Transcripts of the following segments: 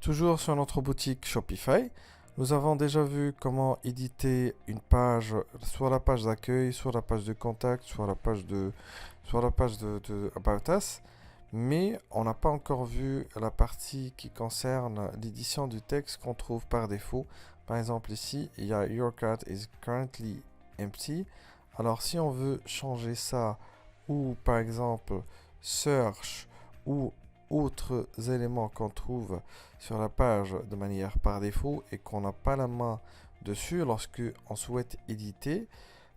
Toujours sur notre boutique Shopify, nous avons déjà vu comment éditer une page, soit la page d'accueil, soit la page de contact, soit la page de About Us, mais on n'a pas encore vu la partie qui concerne l'édition du texte qu'on trouve par défaut. Par exemple ici, il y a Your cart is currently empty. Alors si on veut changer ça, ou par exemple search, ou autres éléments qu'on trouve sur la page de manière par défaut et qu'on n'a pas la main dessus lorsque on souhaite éditer.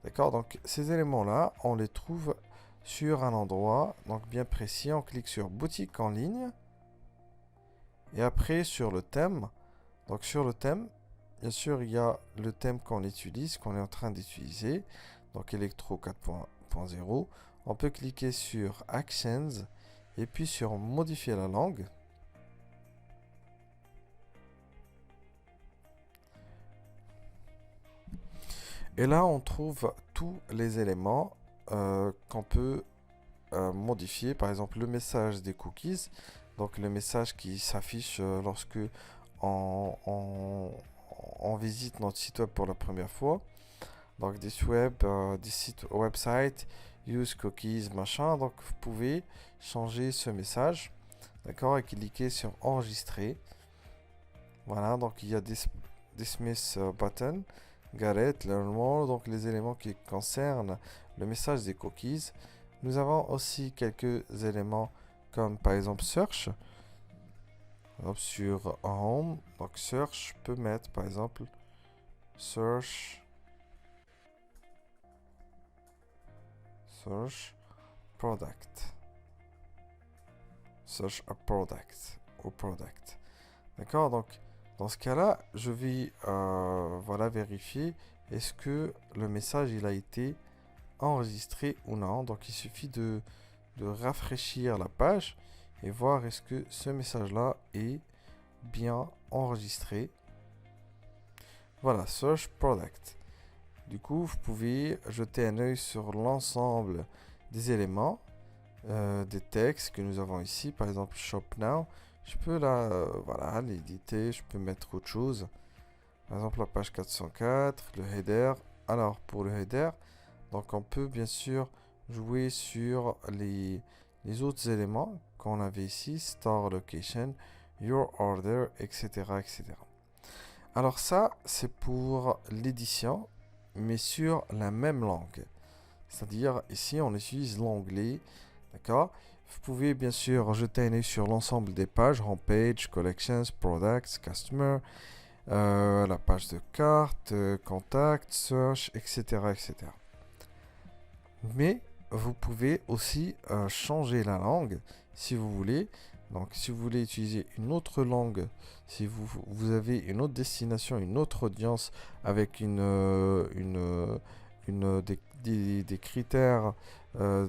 D'accord, donc ces éléments-là, on les trouve sur un endroit donc bien précis. On clique sur boutique en ligne et après sur le thème. Donc sur le thème, bien sûr, il y a le thème qu'on utilise, qu'on est en train d'utiliser, donc Electro 4.0. On peut cliquer sur Actions et puis sur modifier la langue. Et là, on trouve tous les éléments qu'on peut modifier. Par exemple, le message des cookies. Donc, le message qui s'affiche lorsque on visite notre site web pour la première fois. Donc, des sites website, use cookies, machin. Donc, vous pouvez changer ce message. D'accord, et cliquer sur enregistrer. Voilà, donc il y a dismiss button. Gareth, Learn More, donc les éléments qui concernent le message des cookies. Nous avons aussi quelques éléments comme par exemple Search. Donc, sur Home, donc Search, je peux mettre par exemple Search Product. Search a product ou product. D'accord, donc dans ce cas-là, je vais vérifier est-ce que le message il a été enregistré ou non. Donc il suffit de rafraîchir la page et voir est-ce que ce message-là est bien enregistré. Voilà, Search Product. Du coup, vous pouvez jeter un œil sur l'ensemble des éléments, des textes que nous avons ici. Par exemple, Shop Now. Je peux l'éditer, je peux mettre autre chose. Par exemple, la page 404, le header. Alors, pour le header, donc on peut bien sûr jouer sur les autres éléments qu'on avait ici, Store Location, Your Order, etc., etc. Alors ça, c'est pour l'édition, mais sur la même langue. C'est-à-dire, ici, on utilise l'anglais, d'accord? Vous pouvez bien sûr jeter un œil sur l'ensemble des pages, Homepage, Collections, Products, Customer, la page de carte, Contact, Search, etc., etc. Mais vous pouvez aussi changer la langue si vous voulez. Donc si vous voulez utiliser une autre langue, si vous avez une autre destination, une autre audience avec des critères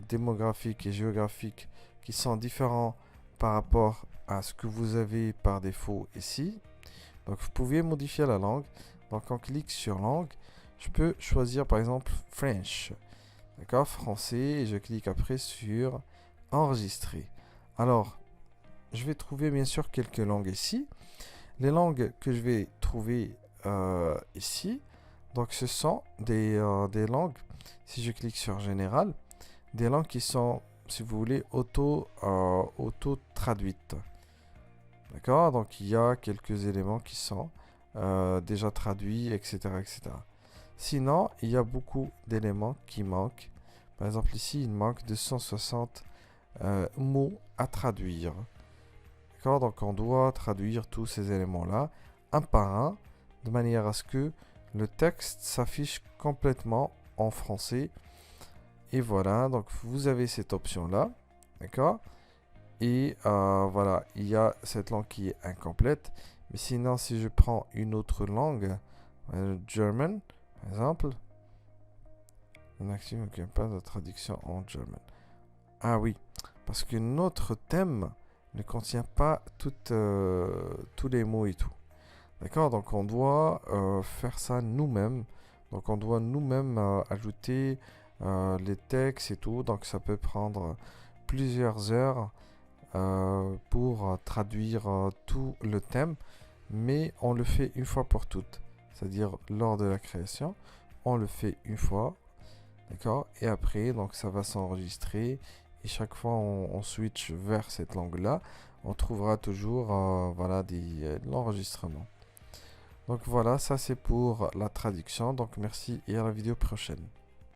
démographiques et géographiques qui sont différents par rapport à ce que vous avez par défaut ici. Donc vous pouvez modifier la langue. Donc on clique sur langue. Je peux choisir par exemple French. D'accord, français. Et je clique après sur enregistrer. Alors, je vais trouver bien sûr quelques langues ici. Les langues que je vais trouver ici, donc ce sont des langues, si je clique sur général, des langues qui sont, si vous voulez, auto-traduites. D'accord, donc il y a quelques éléments qui sont déjà traduits, etc., etc. Sinon, il y a beaucoup d'éléments qui manquent. Par exemple, ici, il manque 260 mots à traduire. D'accord, donc on doit traduire tous ces éléments-là, un par un, de manière à ce que le texte s'affiche complètement en français. Et voilà, donc vous avez cette option-là. D'accord. Et voilà, il y a cette langue qui est incomplète. Mais sinon, si je prends une autre langue, German, par exemple, inactive, ok, pas de traduction en German. Ah oui, parce que notre thème ne contient pas tous les mots et tout. D'accord, donc on doit faire ça nous-mêmes. Donc on doit nous-mêmes ajouter les textes et tout. Donc ça peut prendre plusieurs heures pour traduire tout le thème, mais on le fait une fois pour toutes, c'est-à-dire lors de la création, on le fait une fois, d'accord, et après donc ça va s'enregistrer, et chaque fois on switch vers cette langue-là, on trouvera toujours voilà l'enregistrement. Donc voilà, ça c'est pour la traduction, donc merci et à la vidéo prochaine.